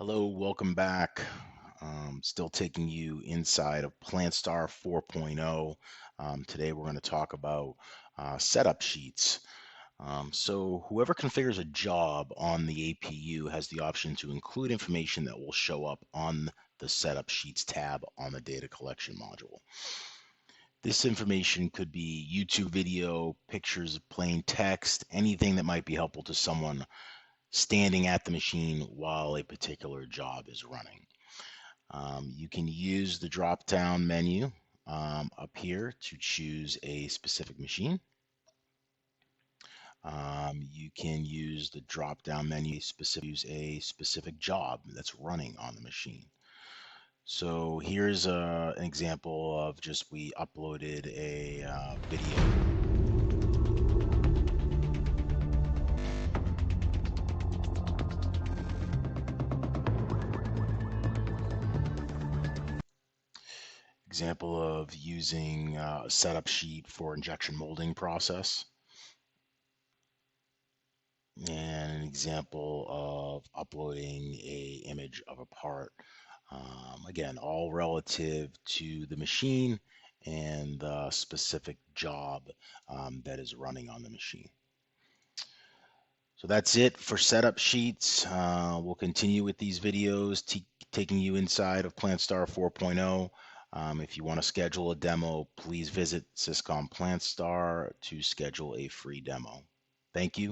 Hello, welcome back. Still taking you inside of PlantStar 4.0. Today we're going to talk about setup sheets. So whoever configures a job on the APU has the option to include information that will show up on the setup sheets tab on the data collection module. This information could be YouTube video, pictures of plain text, anything that might be helpful to someone standing at the machine while a particular job is running. You can use the drop down menu up here to choose a specific machine. You can use the drop down menu to use a specific job that's running on the machine. So here's an example of just we uploaded a video. Example of using a setup sheet for injection molding process. And an example of uploading a image of a part. Again, all relative to the machine and the specific job that is running on the machine. So that's it for setup sheets. We'll continue with these videos, taking you inside of PlantStar 4.0. If you want to schedule a demo, please visit Syscom PlantStar to schedule a free demo. Thank you.